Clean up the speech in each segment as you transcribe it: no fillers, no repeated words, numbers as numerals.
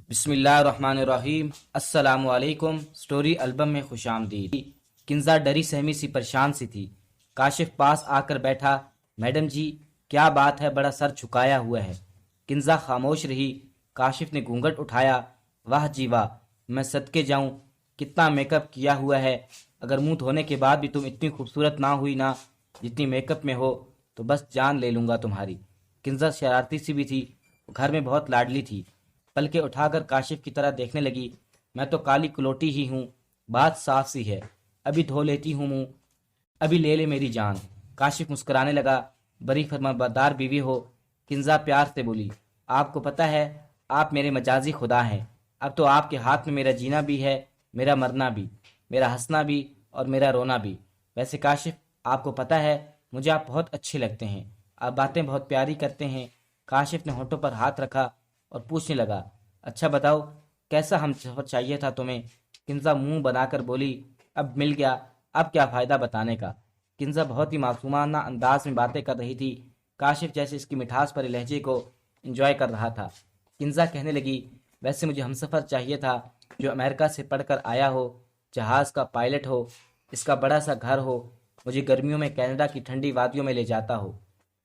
بسم اللہ الرحمن الرحیم۔ السلام علیکم۔ سٹوری البم میں خوش آمدید۔ کنزا ڈری سہمی سی پریشان سی تھی۔ کاشف پاس آ کر بیٹھا۔ میڈم جی کیا بات ہے، بڑا سر جھکایا ہوا ہے؟ کنزا خاموش رہی۔ کاشف نے گھونگھٹ اٹھایا۔ واہ جی واہ، میں صدقے جاؤں، کتنا میک اپ کیا ہوا ہے۔ اگر منہ دھونے کے بعد بھی تم اتنی خوبصورت نہ ہوئی نا جتنی میک اپ میں ہو تو بس جان لے لوں گا تمہاری۔ کنزا شرارتی سی بھی تھی، گھر میں بہت لاڈلی تھی۔ پلکیں اٹھا کر کاشف کی طرح دیکھنے لگی۔ میں تو کالی کلوٹی ہی ہوں، بات صاف سی ہے، ابھی دھو لیتی ہوں منہ، ابھی لے لے میری جان۔ کاشف مسکرانے لگا۔ بڑی فرمانبردار بیوی ہو، کنزا پیار سے بولی۔ آپ کو پتہ ہے آپ میرے مجازی خدا ہیں، اب تو آپ کے ہاتھ میں میرا جینا بھی ہے، میرا مرنا بھی، میرا ہنسنا بھی اور میرا رونا بھی۔ ویسے کاشف آپ کو پتہ ہے مجھے آپ بہت اچھے لگتے ہیں، آپ باتیں بہت پیاری کرتے ہیں۔ کاشف نے ہونٹوں پر ہاتھ رکھا اور پوچھنے لگا، اچھا بتاؤ کیسا ہم سفر چاہیے تھا تمہیں؟ کنزا منہ بنا کر بولی، اب مل گیا، اب کیا فائدہ بتانے کا۔ کنزا بہت ہی معصومانہ انداز میں باتیں کر رہی تھی۔ کاشف جیسے اس کی مٹھاس پر لہجے کو انجوائے کر رہا تھا۔ کنزا کہنے لگی، ویسے مجھے ہم سفر چاہیے تھا جو امریکہ سے پڑھ کر آیا ہو، جہاز کا پائلٹ ہو، اس کا بڑا سا گھر ہو، مجھے گرمیوں میں کینیڈا کی ٹھنڈی وادیوں میں لے جاتا ہو،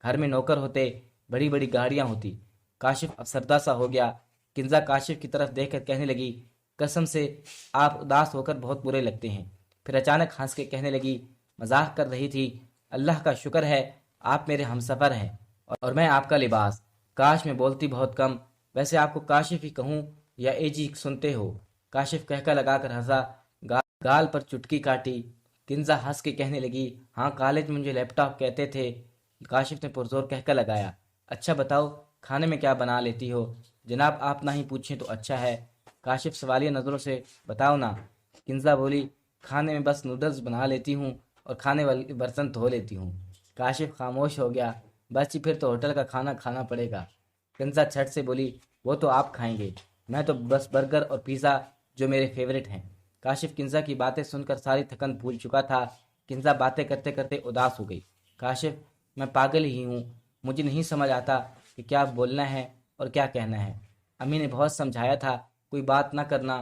گھر میں نوکر ہوتے، بڑی بڑی گاڑیاں ہوتی۔ کاشف افسردہ سا ہو گیا۔ کنزا کاشف کی طرف دیکھ کر کہنے لگی، قسم سے آپ اداس ہو کر بہت برے لگتے ہیں۔ پھر اچانک ہنس کے کہنے لگی، مذاق کر رہی تھی، اللہ کا شکر ہے آپ میرے ہمسفر ہیں اور میں آپ کا لباس۔ کاش میں بولتی بہت کم، ویسے آپ کو کاشف ہی کہوں یا اے جی سنتے ہو؟ کاشف کہکا لگا کر ہنسا، گال پر چٹکی کاٹی۔ کنزا ہنس کے کہنے لگی، ہاں کالج میں مجھے لیپ ٹاپ کہتے تھے۔ کاشف نے پرزور کہکا لگایا، اچھا بتاؤ کھانے میں کیا بنا لیتی ہو؟ جناب آپ نہ ہی پوچھیں تو اچھا ہے۔ کاشف سوالیہ نظروں سے، بتاؤ نا۔ کنزا بولی، کھانے میں بس نوڈلز بنا لیتی ہوں اور کھانے والی برتن دھو لیتی ہوں۔ کاشف خاموش ہو گیا، بس جی پھر تو ہوٹل کا کھانا کھانا پڑے گا۔ کنزا چھٹ سے بولی، وہ تو آپ کھائیں گے، میں تو بس برگر اور پیزا جو میرے فیورٹ ہیں۔ کاشف کنزا کی باتیں سن کر ساری تھکن بھول چکا تھا۔ کنزا باتیں کرتے کرتے اداس ہو گئی۔ کاشف میں پاگل ہی ہوں، مجھے نہیں سمجھ آتا کہ کیا بولنا ہے اور کیا کہنا ہے۔ امی نے بہت سمجھایا تھا کوئی بات نہ کرنا،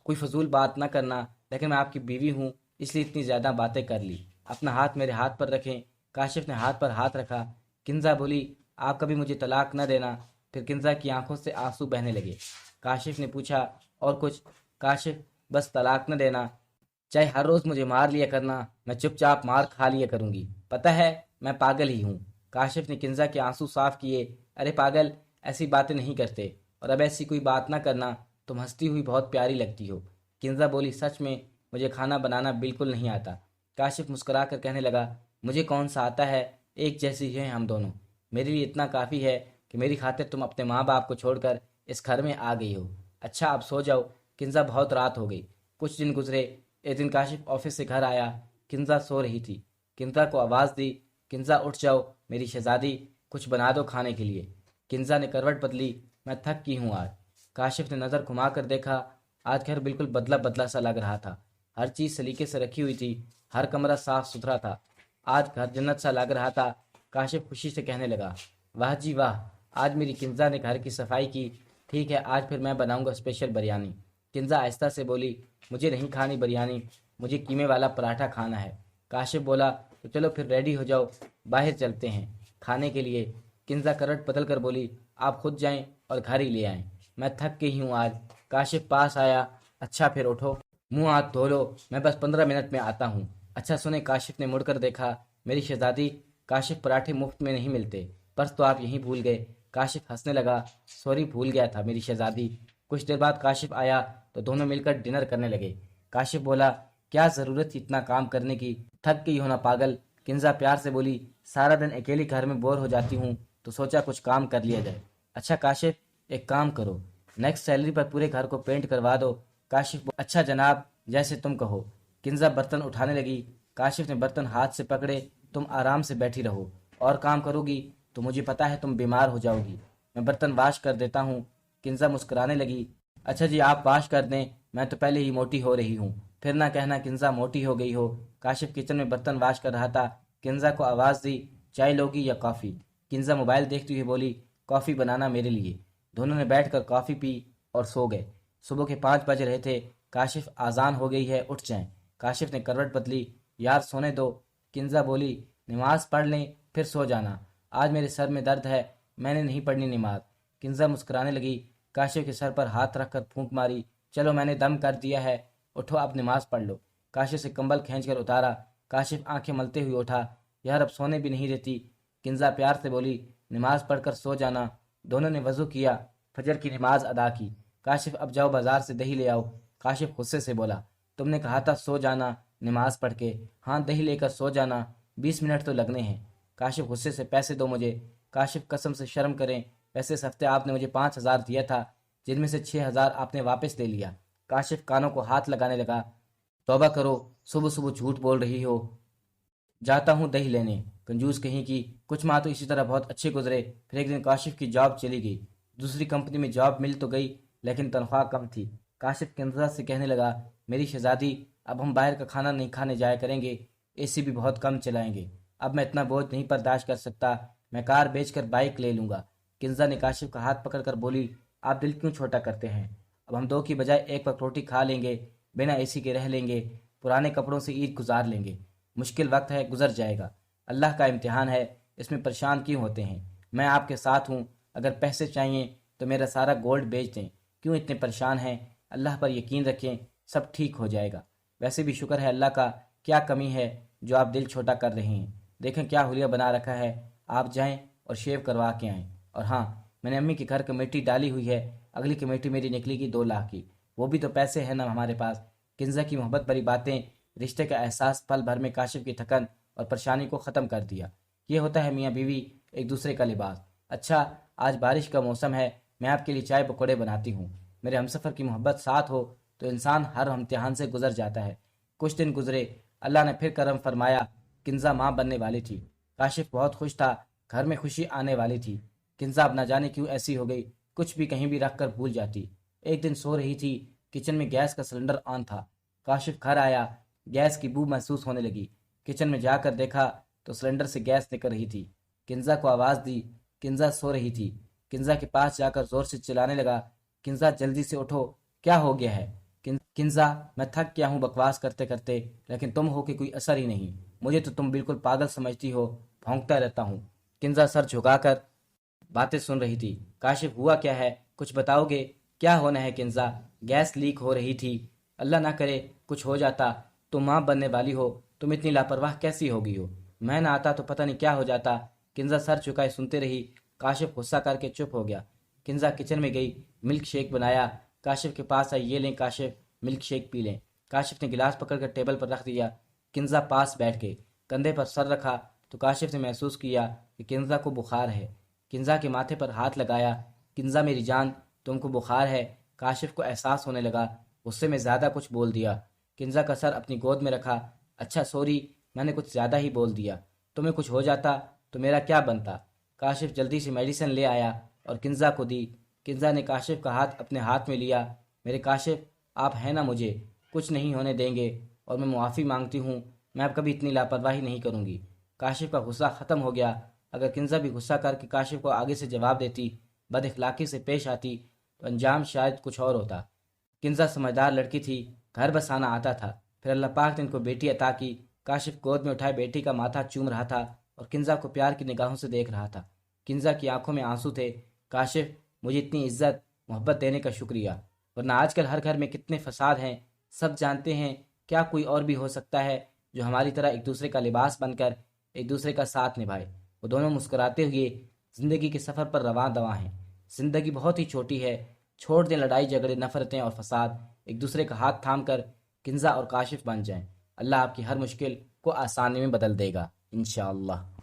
کوئی فضول بات نہ کرنا، لیکن میں آپ کی بیوی ہوں اس لیے اتنی زیادہ باتیں کر لی۔ اپنا ہاتھ میرے ہاتھ پر رکھیں۔ کاشف نے ہاتھ پر ہاتھ رکھا۔ کنزا بولی، آپ کبھی مجھے طلاق نہ دینا۔ پھر کنزا کی آنکھوں سے آنسو بہنے لگے۔ کاشف نے پوچھا، اور کچھ؟ کاشف، بس طلاق نہ دینا، چاہے ہر روز مجھے مار لیا کرنا، میں چپ چاپ مار کھا لیا کروں گی، پتہ ہے میں پاگل ہی ہوں۔ کاشف نے کنزا کے آنسو صاف کیے، ارے پاگل ایسی باتیں نہیں کرتے، اور اب ایسی کوئی بات نہ کرنا، تم ہنستی ہوئی بہت پیاری لگتی ہو۔ کنزا بولی، سچ میں مجھے کھانا بنانا بالکل نہیں آتا۔ کاشف مسکرا کر کہنے لگا، مجھے کون سا آتا ہے، ایک جیسی ہیں ہم دونوں، میرے لیے اتنا کافی ہے کہ میری خاطر تم اپنے ماں باپ کو چھوڑ کر اس گھر میں آ گئی ہو۔ اچھا اب سو جاؤ، کنزا بہت رات ہو گئی۔ کچھ دن گزرے۔ ایک دن کاشف آفس سے گھر آیا، کنزا سو رہی تھی۔ کنزا کو آواز دی، کنزا اٹھ جاؤ میری شہزادی، کچھ بنا دو کھانے کے لیے۔ کنزا نے کروٹ بدلی، میں تھک کی ہوں آج۔ کاشف نے نظر گھما کر دیکھا، آج گھر بالکل بدلا بدلا سا لگ رہا تھا، ہر چیز سلیقے سے رکھی ہوئی تھی، ہر کمرہ صاف ستھرا تھا، آج گھر جنت سا لگ رہا تھا۔ کاشف خوشی سے کہنے لگا، واہ جی واہ، آج میری کنزا نے گھر کی صفائی کی، ٹھیک ہے آج پھر میں بناؤں گا اسپیشل بریانی۔ کنزا آہستہ سے بولی، مجھے نہیں کھانی بریانی، مجھے قیمے والا پراٹھا کھانا ہے۔ کاشف بولا، تو چلو پھر ریڈی ہو جاؤ، باہر چلتے ہیں کھانے کے لیے۔ کنزا کروٹ بدل کر بولی، آپ خود جائیں اور گھر ہی لے آئیں، میں تھک گئی ہوں آج۔ کاشف پاس آیا، اچھا پھر اٹھو، منہ ہاتھ دھو لو، میں بس 15 منٹ میں آتا ہوں۔ اچھا سنیں، کاشف نے مڑ کر دیکھا، میری شہزادی، کاشف پراٹھے مفت میں نہیں ملتے، پرس تو آپ یہیں بھول گئے۔ کاشف ہنسنے لگا، سوری بھول گیا تھا میری شہزادی۔ کچھ دیر بعد کاشف آیا تو دونوں مل کر ڈنر کرنے لگے۔ کاشف بولا، کیا ضرورت تھی اتنا کام کرنے کی، تھک گئی ہونا پاگل۔ کنزا پیار سے بولی، سارا دن اکیلی گھر میں بور ہو جاتی ہوں تو سوچا کچھ کام کر لیا جائے۔ اچھا کاشف ایک کام کرو، نیکسٹ سیلری پر پورے گھر کو پینٹ کروا دو۔ کاشف اچھا جناب، جیسے تم کہو۔ کنزا برتن اٹھانے لگی۔ کاشف نے برتن ہاتھ سے پکڑے، تم آرام سے بیٹھی رہو، اور کام کرو گی تو مجھے پتا ہے تم بیمار ہو جاؤ گی، میں برتن واش کر دیتا ہوں۔ کنزا مسکرانے لگی، اچھا جی آپ واش کر دیں، میں تو پہلے ہی موٹی ہو رہی ہوں، پھر نہ کہنا کنزا موٹی ہو گئی ہو۔ کاشف کچن میں برتن واش کر رہا تھا، کنزا کو آواز دی، چائے لوگی یا کافی؟ کنزا موبائل دیکھتی ہوئی بولی، کافی بنانا میرے لیے۔ دونوں نے بیٹھ کر کافی پی اور سو گئے۔ صبح کے 5 بج رہے تھے۔ کاشف آذان ہو گئی ہے، اٹھ جائیں۔ کاشف نے کروٹ بدلی۔ یار سونے دو۔ کنزا بولی نماز پڑھ لیں پھر سو جانا، آج میرے سر میں درد ہے، میں نے نہیں پڑھنی نماز۔ کنزا مسکرانے لگی، کاشف کے سر پر ہاتھ رکھ کر پھونک ماری، چلو میں نے دم کر دیا ہے، اٹھو اب نماز پڑھ لو۔ کاشف سے کمبل کھینچ کر اتارا۔ کاشف آنکھیں ملتے ہوئے اٹھا، یار اب سونے بھی نہیں دیتی۔ کنزا پیار سے بولی نماز پڑھ کر سو جانا۔ دونوں نے وضو کیا، فجر کی نماز ادا کی۔ کاشف اب جاؤ بازار سے دہی لے آؤ۔ کاشف غصے سے بولا تم نے کہا تھا سو جانا نماز پڑھ کے، ہاں دہی لے کر سو جانا، 20 منٹ تو لگنے ہیں۔ کاشف غصے سے پیسے دو مجھے۔ کاشف قسم سے شرم کریں، ویسے اس ہفتے آپ نے مجھے 5,000 دیا تھا، جن میں سے 6,000 آپ نے واپس لے لیا۔ کاشف کانوں کو ہاتھ لگانے لگا، توبہ کرو، صبح صبح جھوٹ بول رہی ہو۔ جاتا ہوں دہی لینے، کنجوس کہیں کی۔ کچھ ماہ تو اسی طرح بہت اچھے گزرے، پھر ایک دن کاشف کی جاب چلی گئی۔ دوسری کمپنی میں جاب مل تو گئی لیکن تنخواہ کم تھی۔ کاشف کنزا سے کہنے لگا میری شہزادی اب ہم باہر کا کھانا نہیں کھانے جایا کریں گے، اے سی بھی بہت کم چلائیں گے، اب میں اتنا بوجھ نہیں برداشت کر سکتا، میں کار بیچ کر بائک لے لوں گا۔ کنزا نے کاشف کا ہاتھ پکڑ کر بولی آپ دل کیوں چھوٹا کرتے ہیں، اب ہم 2 کی بجائے 1 وقت روٹی کھا لیں گے، بنا اے سی کے رہ لیں گے، پرانے کپڑوں سے عید گزار لیں گے۔ مشکل وقت ہے، گزر جائے گا، اللہ کا امتحان ہے، اس میں پریشان کیوں ہوتے ہیں، میں آپ کے ساتھ ہوں، اگر پیسے چاہیے تو میرا سارا گولڈ بیچ دیں، کیوں اتنے پریشان ہیں، اللہ پر یقین رکھیں، سب ٹھیک ہو جائے گا۔ ویسے بھی شکر ہے اللہ کا، کیا کمی ہے جو آپ دل چھوٹا کر رہے ہیں، دیکھیں کیا حلیہ بنا رکھا ہے، آپ جائیں اور شیو کروا کے آئیں۔ اور ہاں میں نے امی کے گھر کمیٹی ڈالی ہوئی ہے، اگلی کمیٹی میری نکلے گی 2 لاکھ کی، وہ بھی تو پیسے ہیں نا ہمارے پاس۔ کنزا کی محبت بھری باتیں، رشتے کا احساس پل بھر میں کاشف کی تھکن اور پریشانی کو ختم کر دیا۔ یہ ہوتا ہے میاں بیوی ایک دوسرے کا لباس۔ اچھا آج بارش کا موسم ہے، میں آپ کے لیے چائے پکوڑے بناتی ہوں، میرے ہمسفر کی محبت ساتھ ہو تو انسان ہر امتحان سے گزر جاتا ہے۔ کچھ دن گزرے، اللہ نے پھر کرم فرمایا، کنزا ماں بننے والی تھی۔ کاشف بہت خوش تھا، گھر میں خوشی آنے والی تھی۔ کنزا اب نہ جانے کیوں ایسی ہو گئی، کچھ بھی کہیں بھی رکھ کر بھول جاتی۔ ایک دن سو رہی تھی، کچن میں گیس کا سلنڈر آن تھا۔ کاشف گھر آیا، گیس کی بو محسوس ہونے لگی، کچن میں جا کر دیکھا تو سلنڈر سے گیس نکل رہی تھی۔ کنزا کو آواز دی، کنزا سو رہی تھی۔ کنزا کے پاس جا کر زور سے چلانے لگا، کنزا جلدی سے اٹھو، کیا ہو گیا ہے؟ کنزا میں تھک گیا ہوں بکواس کرتے کرتے، لیکن تم ہو کہ کوئی اثر ہی نہیں، مجھے تو تم بالکل پاگل سمجھتی ہو، بھونکتا رہتا ہوں۔ کنزا سر جھکا کر باتیں سن رہی تھی۔ کاشف ہوا کیا ہے، کچھ بتاؤ گے؟ کیا ہونا ہے کنزا؟ گیس لیک ہو رہی تھی، اللہ نہ کرے کچھ ہو جاتا، تم ماں بننے والی ہو، تم اتنی لاپرواہ کیسی ہو گئی ہو، میں نہ آتا تو پتہ نہیں کیا ہو جاتا۔ کنزا سر جھکائے سنتے رہی۔ کاشف غصہ کر کے چپ ہو گیا۔ کنزا کچن میں گئی، ملک شیک بنایا، کاشف کے پاس آئی، یہ لیں کاشف ملک شیک پی لیں۔ کاشف نے گلاس پکڑ کر ٹیبل پر رکھ دیا۔ کنزا پاس بیٹھ گئی، کندھے پر سر رکھا تو کاشف نے محسوس کیا کہ کنزا کو بخار ہے۔ کنزا کے ماتھے پر ہاتھ لگایا، کنزا میری جان تم کو بخار ہے؟ کاشف کو احساس ہونے لگا، غصے میں زیادہ کچھ بول دیا۔ کنزا کا سر اپنی گود میں رکھا، اچھا سوری، میں نے کچھ زیادہ ہی بول دیا، تمہیں کچھ ہو جاتا تو میرا کیا بنتا؟ کاشف جلدی سے میڈیسن لے آیا اور کنزا کو دی۔ کنزا نے کاشف کا ہاتھ اپنے ہاتھ میں لیا، میرے کاشف آپ ہیں نا، مجھے کچھ نہیں ہونے دیں گے اور میں معافی مانگتی ہوں، میں اب کبھی اتنی لاپرواہی نہیں کروں گی۔ کاشف کا غصہ ختم ہو گیا۔ اگر کنزا بھی غصہ کر کے کاشف کو آگے سے جواب دیتی، بد اخلاقی سے پیش آتی تو انجام شاید کچھ اور ہوتا۔ کنزا سمجھدار لڑکی تھی، گھر بسانا آتا تھا، پھر اللہ پاک نے ان کو بیٹی عطا کی۔ کاشف گود میں اٹھائے بیٹی کا ماتھا چوم رہا تھا اور کنزا کو پیار کی نگاہوں سے دیکھ رہا تھا۔ کنزا کی آنکھوں میں آنسو تھے۔ کاشف مجھے اتنی عزت محبت دینے کا شکریہ، ورنہ آج کل ہر گھر میں کتنے فساد ہیں، سب جانتے ہیں، کیا کوئی اور بھی ہو سکتا ہے جو ہماری طرح ایک دوسرے کا لباس بن کر ایک دوسرے کا ساتھ نبھائے؟ وہ دونوں مسکراتے ہوئے زندگی کے سفر پر رواں دواں ہیں۔ زندگی بہت ہی چھوٹی ہے، چھوڑ دیں لڑائی جھگڑے نفرتیں اور فساد، ایک دوسرے کا ہاتھ تھام کر کنزا اور کاشف بن جائیں، اللہ آپ کی ہر مشکل کو آسانی میں بدل دے گا انشاءاللہ۔